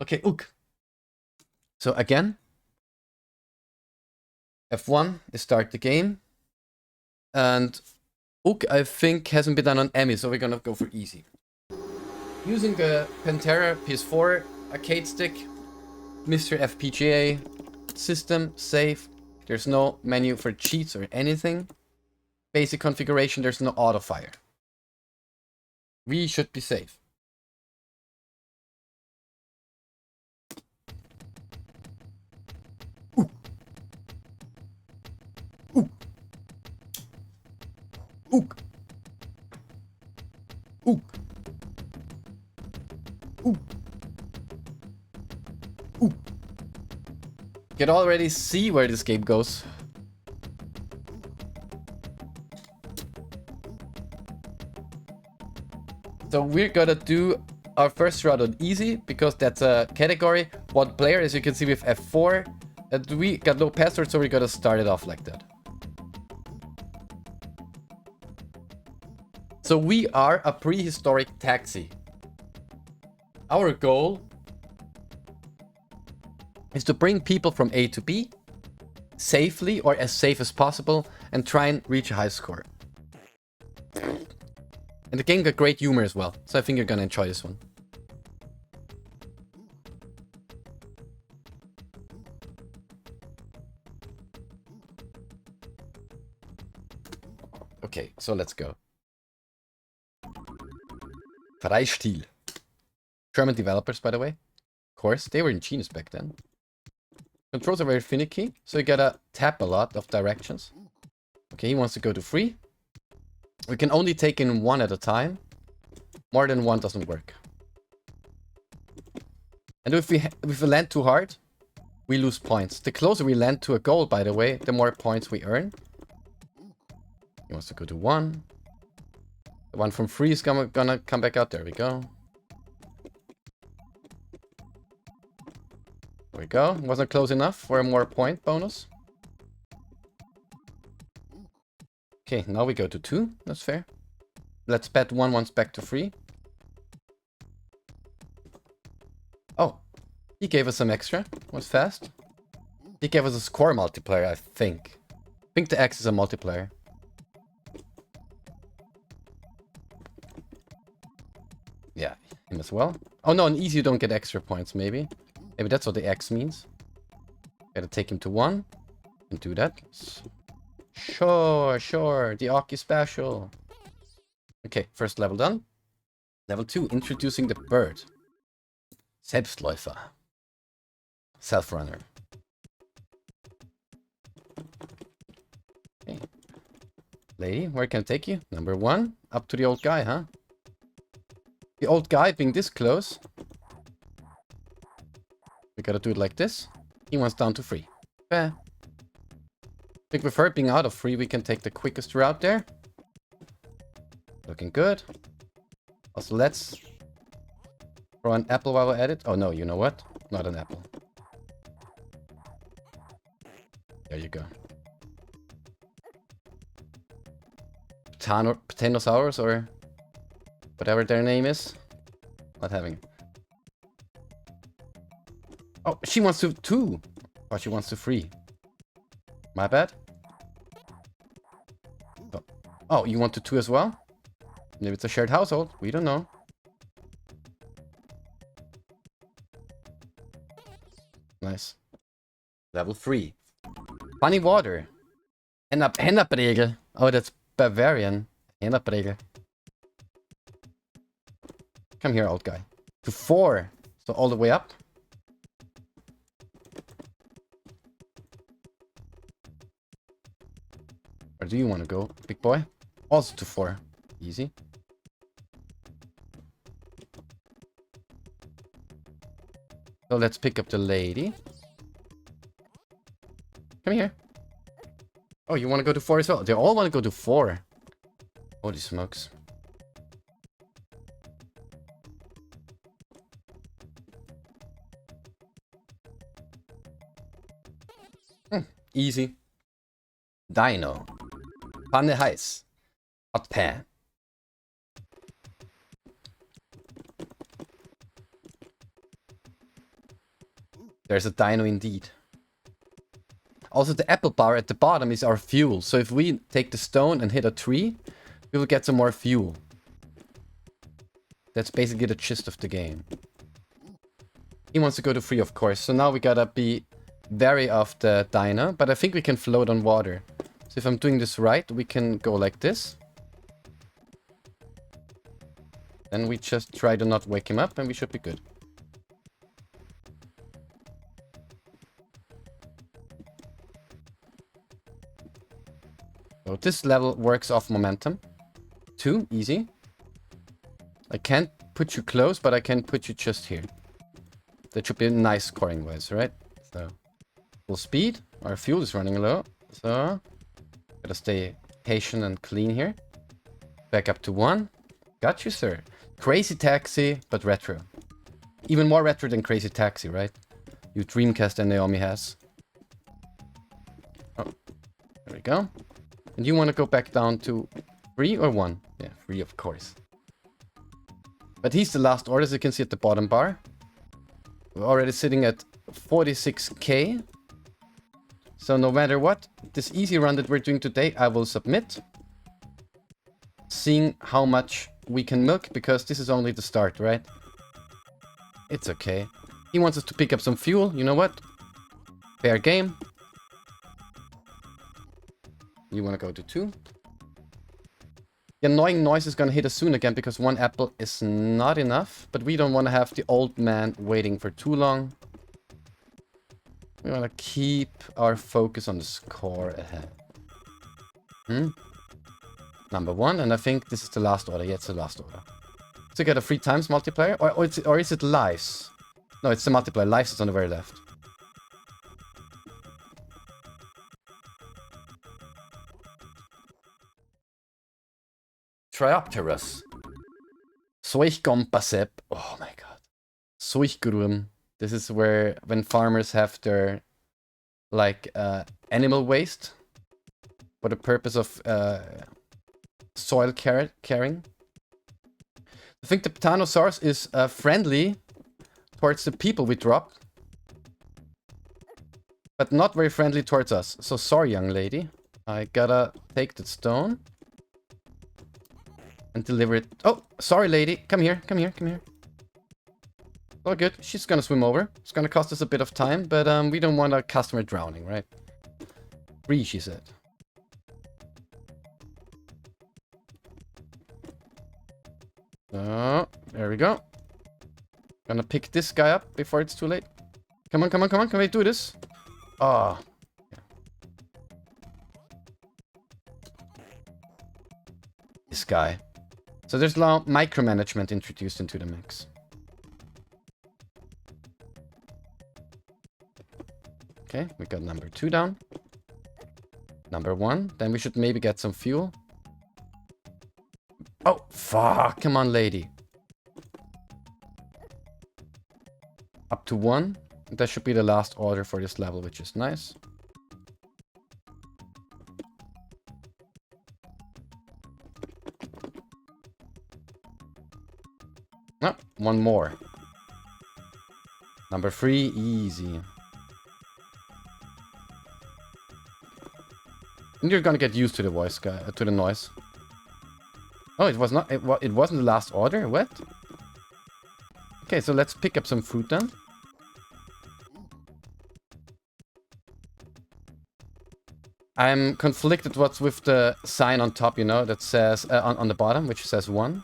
Okay, ook. So again, F1 is start the game. And ook, I think, hasn't been done on Emmy, so we're gonna go for easy. Using the Panthera PS4 arcade stick, MiSTer FPGA system, save. There's no menu for cheats or anything. Basic configuration, there's no auto fire. We should be safe. Ooh. Ooh. Ooh. Ooh. Ooh. Ooh. You can already see where this game goes. So we're gonna do our first round on easy, because that's a category. One player, as you can see with F4. And we got no password, so we're gonna start it off like that. So we are a prehistoric taxi. Our goal is to bring people from A to B safely, or as safe as possible, and try and reach a high score. And the game got great humor as well, so I think you're gonna enjoy this one. Okay, so let's go. Freistil. German developers, by the way. Of course, they were ingenious back then. Controls are very finicky, so you gotta tap a lot of directions. Okay, he wants to go to 3. We can only take in 1 at a time. More than 1 doesn't work. And if we land too hard, we lose points. The closer we land to a goal, by the way, the more points we earn. He wants to go to 1. The one from 3 is gonna come back out. There we go. There we go. Wasn't close enough for a more point bonus. Okay, now we go to 2. That's fair. Let's bet 1 once back to 3. Oh, he gave us some extra. Was fast. He gave us a score multiplier, I think. I think the X is a multiplier. Yeah, him as well. Oh no, in easy you don't get extra points, maybe. Maybe that's what the X means. Gotta take him to 1 and do that. Sure. The Aki special. Okay, first level done. Level 2, introducing the bird. Selbstläufer. Self-runner. Okay. Lady, where can I take you? Number 1, up to the old guy, huh? The old guy being this close. We gotta do it like this. He wants down to 3. Fair. I think with her being out of 3, we can take the quickest route there. Looking good. Also, let's throw an apple while we're at it. Oh no, you know what? Not an apple. There you go. Patanosaurus or whatever their name is. Not having it. Oh, she wants to 2. Oh, she wants to 3. My bad. Oh, you want to 2 as well? Maybe it's a shared household. We don't know. Nice. Level 3. Funny water. Hennapregel. Oh, that's Bavarian. Hennapregel. Come here, old guy. To 4. So all the way up. Where do you want to go, big boy? Also to 4. Easy. So let's pick up the lady. Come here. Oh, you want to go to 4 as well? They all want to go to 4. Holy smokes. Easy. Dino. Pfanne heiß. Hot pan. There's a dino indeed. Also, the apple bar at the bottom is our fuel. So if we take the stone and hit a tree, we will get some more fuel. That's basically the gist of the game. He wants to go to 3, of course. So now we gotta be wary of the dino. But I think we can float on water. So if I'm doing this right, we can go like this. Then we just try to not wake him up and we should be good. So this level works off momentum. 2, easy. I can't put you close, but I can put you just here. That should be nice scoring wise, right? So, full speed. Our fuel is running low. So, gotta stay patient and clean here. Back up to 1. Got you, sir. Crazy Taxi, but retro. Even more retro than Crazy Taxi, right? You Dreamcast and Naomi has. Oh, there we go. And you want to go back down to 3 or 1? Yeah, 3, of course. But he's the last order, as you can see at the bottom bar. We're already sitting at 46k. So no matter what, this easy run that we're doing today, I will submit. Seeing how much we can milk, because this is only the start, right? It's okay. He wants us to pick up some fuel, you know what? Fair game. You want to go to 2. The annoying noise is going to hit us soon again because 1 apple is not enough. But we don't want to have the old man waiting for too long. We want to keep our focus on the score ahead. Number 1, and I think this is the last order. Yeah, it's the last order. So get a 3 times multiplayer, or is it lives? No, it's the multiplayer. Lives is on the very left. Triopterus. Soichgompasep. Oh my god. Soichgrum. This is where, when farmers have their, like, animal waste for the purpose of soil caring. I think the Ptanosaurus is friendly towards the people we drop, but not very friendly towards us. So sorry, young lady. I gotta take the stone and deliver it. Oh, sorry, lady. Come here, come here, come here. All good. She's gonna swim over. It's gonna cost us a bit of time, but we don't want a customer drowning, right? 3, she said. Oh, there we go. Gonna pick this guy up before it's too late. Come on, come on, come on. Can we do this? Oh. Yeah. This guy. So there's now micromanagement introduced into the mix. Okay, we got number 2 down. Number 1. Then we should maybe get some fuel. Oh, fuck. Come on, lady. Up to 1. That should be the last order for this level, which is nice. Oh, 1 more. Number 3, easy. And you're gonna get used to the voice, guy, to the noise. Oh, it was not. It wasn't the last order. What? Okay, so let's pick up some fruit then. I'm conflicted what's with the sign on top, you know, that says on the bottom, which says 1.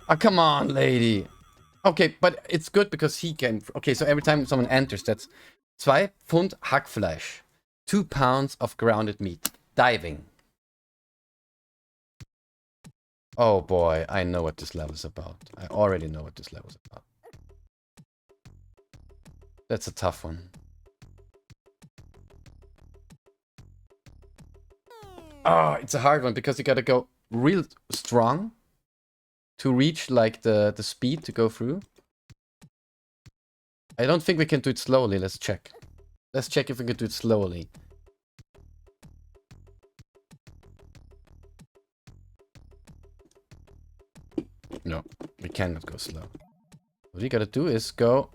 Oh, come on, lady. Okay, but it's good because he can. Okay, so every time someone enters, that's 2 Pfund Hackfleisch. 2 pounds of grounded meat. Diving. Oh boy, I know what this level is about. I already know what this level is about. That's a tough one. Oh, it's a hard one because you gotta go real strong to reach like the speed to go through. I don't think we can do it slowly. Let's check. Let's check if we can do it slowly. No, we cannot go slow. What we gotta do is go...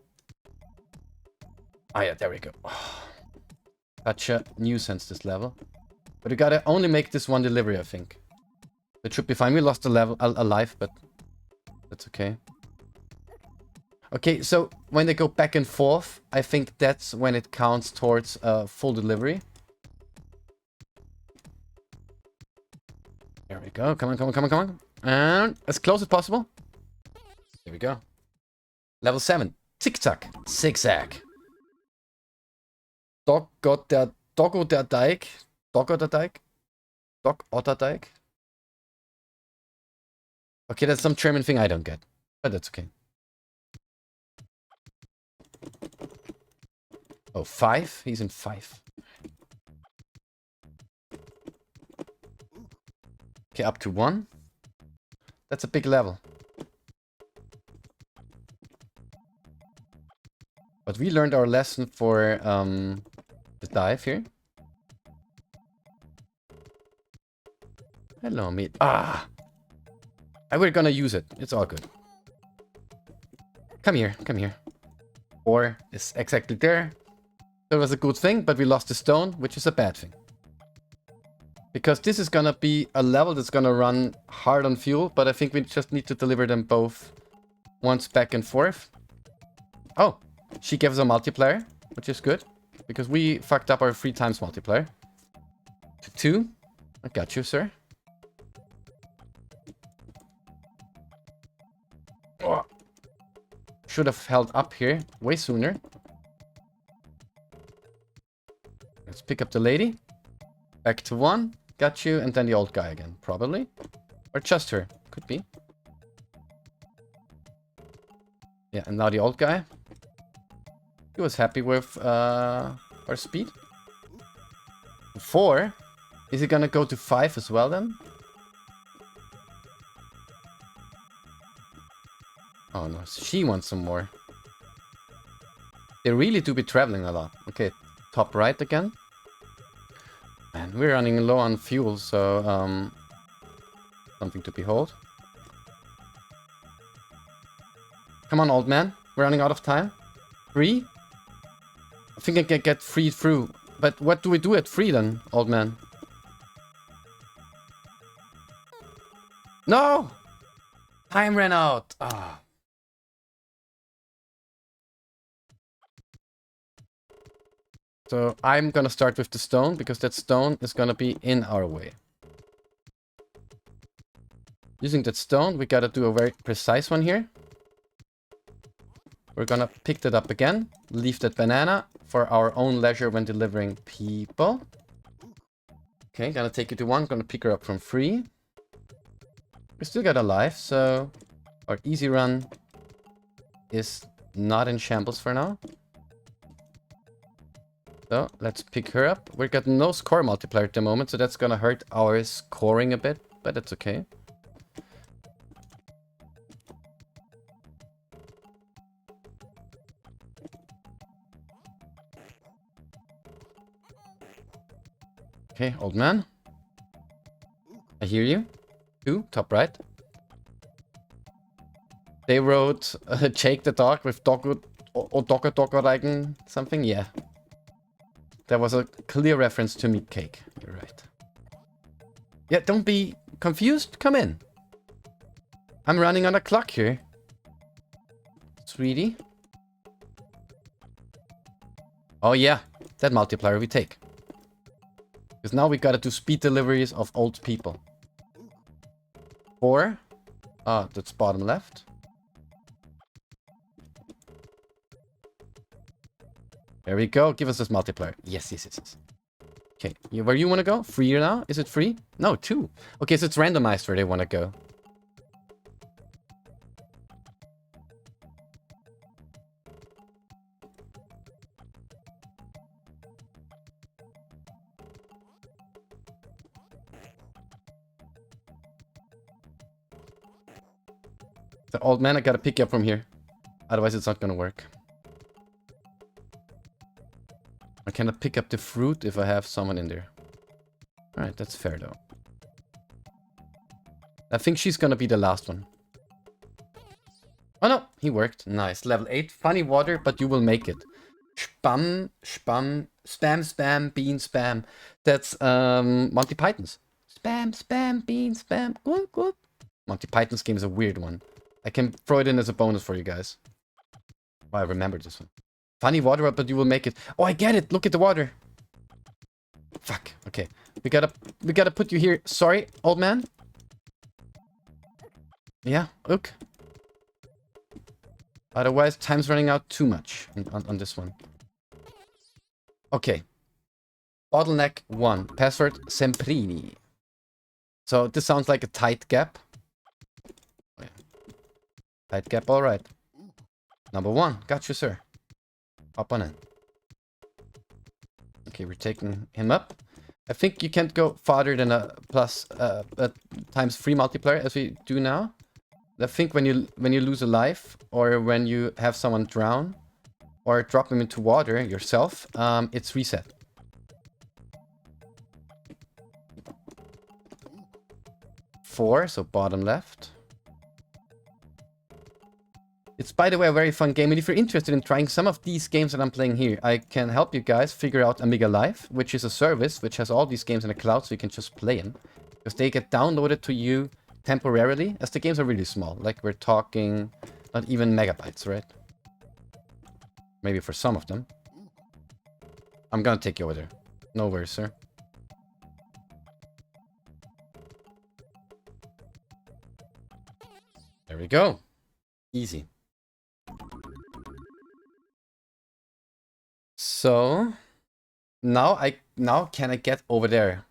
Ah, yeah, there we go. Such a nuisance, this level. But we gotta only make this one delivery, I think. It should be fine. We lost a life, but that's okay. Okay, so when they go back and forth, I think that's when it counts towards full delivery. There we go. Come on, come on, come on, come on. And as close as possible. There we go. Level 7. Tick-Tack. Zigzag. Doggo der Dijk. Doggo der Dijk. Dog Otter Dijk. Okay, that's some German thing I don't get. But that's okay. Oh, 5? He's in 5. Okay, up to 1. That's a big level. But we learned our lesson for the dive here. Hello, mate. Ah! And we're gonna use it. It's all good. Come here, come here. 4 is exactly there. That was a good thing, but we lost the stone, which is a bad thing. Because this is gonna be a level that's gonna run hard on fuel, but I think we just need to deliver them both once back and forth. Oh, she gave us a multiplier, which is good. Because we fucked up our 3 times multiplier. To 2. I got you, sir. Oh. Should have held up here way sooner. Let's pick up the lady. Back to 1. Got you. And then the old guy again, probably. Or just her. Could be. Yeah, and now the old guy. He was happy with our speed. 4. Is it gonna go to 5 as well then? Oh no, she wants some more. They really do be traveling a lot. Okay, top right again. And we're running low on fuel, so something to behold. Come on, old man. We're running out of time. 3. I think I can get 3 through. But what do we do at 3 then, old man? No! Time ran out. Ah. So I'm gonna start with the stone, because that stone is gonna be in our way. Using that stone, we gotta do a very precise one here. We're gonna pick that up again. Leave that banana for our own leisure when delivering people. Okay, gonna take you to 1. Gonna pick her up from 3. We still got a life, so our easy run is not in shambles for now. So let's pick her up. We've got no score multiplier at the moment, so that's gonna hurt our scoring a bit, but that's okay. Okay, old man. I hear you. 2, top right. They wrote Jake the dog with Doggo something. Yeah. There was a clear reference to meat cake. You're right. Yeah, don't be confused. Come in. I'm running on a clock here. Sweetie. Oh yeah, that multiplier we take. Because now we gotta do speed deliveries of old people. 4. Ah, that's bottom left. There we go. Give us this multiplier. Yes, yes, yes, yes. Okay, where you want to go? 3 now? Is it 3? No, 2. Okay, so it's randomized where they want to go. The old man, I gotta pick you up from here. Otherwise, it's not gonna work. I cannot pick up the fruit if I have someone in there. Alright, that's fair though. I think she's gonna be the last one. Oh no, he worked. Nice. Level 8. Funny water, but you will make it. Spam, spam, spam, spam, bean, spam. That's Monty Python's. Spam, spam, bean, spam. Good, good. Monty Python's game is a weird one. I can throw it in as a bonus for you guys. Oh, I remember this one. Funny water, but you will make it. Oh, I get it. Look at the water. Fuck. Okay. We gotta put you here. Sorry, old man. Yeah, look. Otherwise, time's running out too much on this one. Okay. Bottleneck 1. Password Semprini. So this sounds like a tight gap. Oh, yeah. Tight gap, alright. Number 1. Got you, sir. Hop on in. Okay, we're taking him up. I think you can't go farther than a plus times 3 multiplier as we do now. I think when you lose a life, or when you have someone drown, or drop him into water yourself, it's reset. Four, so bottom left. It's, by the way, a very fun game, and if you're interested in trying some of these games that I'm playing here, I can help you guys figure out Amiga Live, which is a service which has all these games in the cloud, so you can just play them. Because they get downloaded to you temporarily, as the games are really small. Like, we're talking not even megabytes, right? Maybe for some of them. I'm gonna take you over there. No worries, sir. There we go. Easy. So now can I get over there?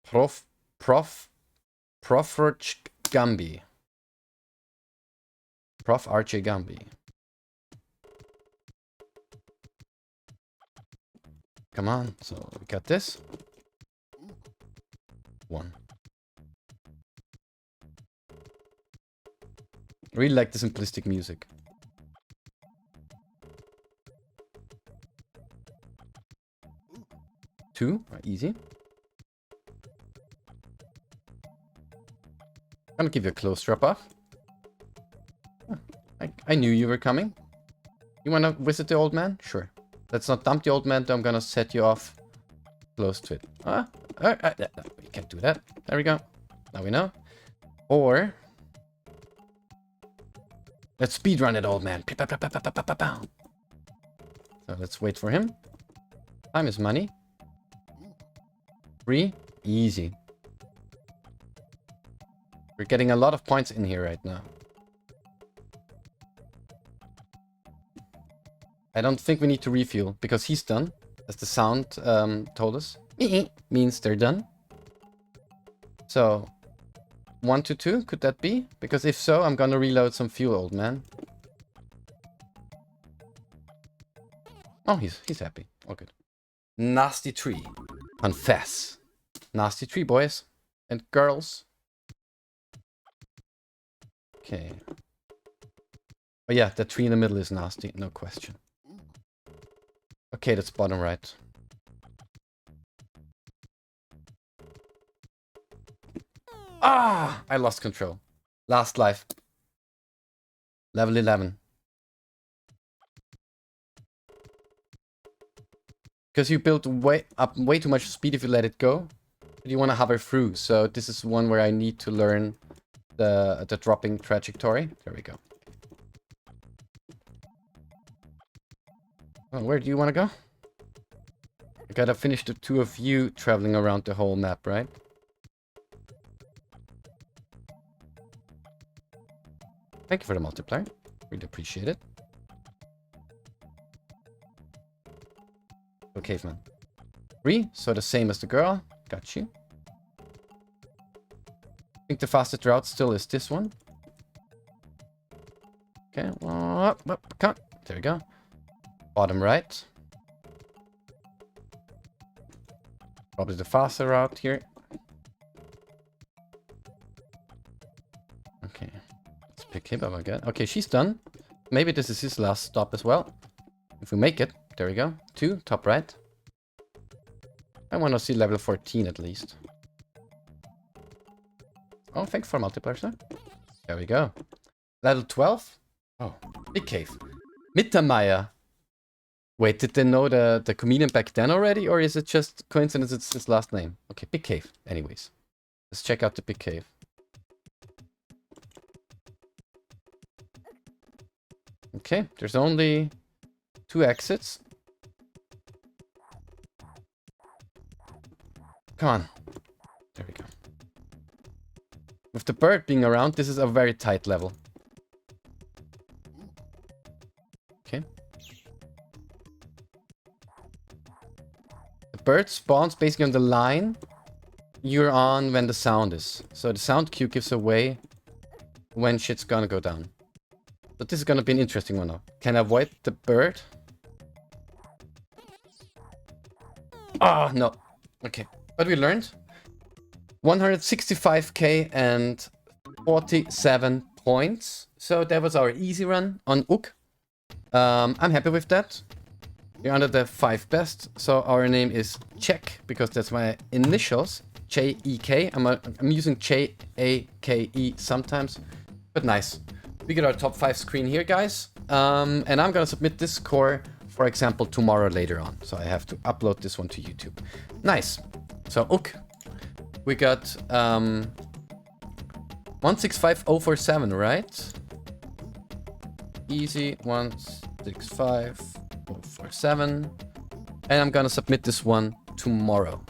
Prof Gambi. Prof RJ Gambi. Come on, so we got this. 1. I really like the simplistic music. Two, easy. I'm gonna give you a close drop off. I knew you were coming. You wanna visit the old man? Sure. Let's not dump the old man, though. I'm gonna set you off close to it. We can't do that. There we go. Now we know. Or let's speedrun it, old man. So let's wait for him. Time is money. 3. Easy. We're getting a lot of points in here right now. I don't think we need to refuel, because he's done, as the sound told us. Means they're done. So, 1 to 2, could that be? Because if so, I'm gonna reload some fuel, old man. Oh, he's happy. All good. Nasty tree. Confess. Nasty tree, boys and girls. Okay. Oh yeah, that tree in the middle is nasty, no question. Okay, that's bottom right. Ah! I lost control. Last life. Level 11. Because you built way too much speed if you let it go. But you want to hover through, so this is one where I need to learn the dropping trajectory. There we go. Oh, where do you want to go? I gotta finish the 2 of you traveling around the whole map, right? Thank you for the multiplier. Really appreciate it. Oh, caveman. 3, so the same as the girl. Got you. I think the fastest route still is this one. Okay, come. There we go. Bottom right. Probably the faster route here. Okay. Let's pick him up again. Okay, she's done. Maybe this is his last stop as well. If we make it. There we go. 2, top right. I want to see level 14 at least. Oh, thanks for multiplier, sir. There we go. Level 12. Oh, Big Cave. Mittermeier. Wait, did they know the comedian back then already? Or is it just coincidence it's his last name? Okay, Big Cave. Anyways. Let's check out the Big Cave. Okay, there's only 2 exits. Come on. There we go. With the bird being around, this is a very tight level. Okay. The bird spawns basically on the line you're on when the sound is. So the sound cue gives away when shit's gonna go down. But this is gonna be an interesting one now. Can I avoid the bird? Ah, no. Okay. But we learned 165k and 47 points. So that was our easy run on Ook. I'm happy with that. We're under the 5 best. So our name is Czech because that's my initials. J-E-K. I'm using J-A-K-E sometimes. But nice. We get our top 5 screen here, guys. And I'm gonna submit this score, for example, tomorrow later on. So I have to upload this one to YouTube. Nice. So Ook. We got 165047, right? Easy 165047. And I'm gonna submit this one tomorrow.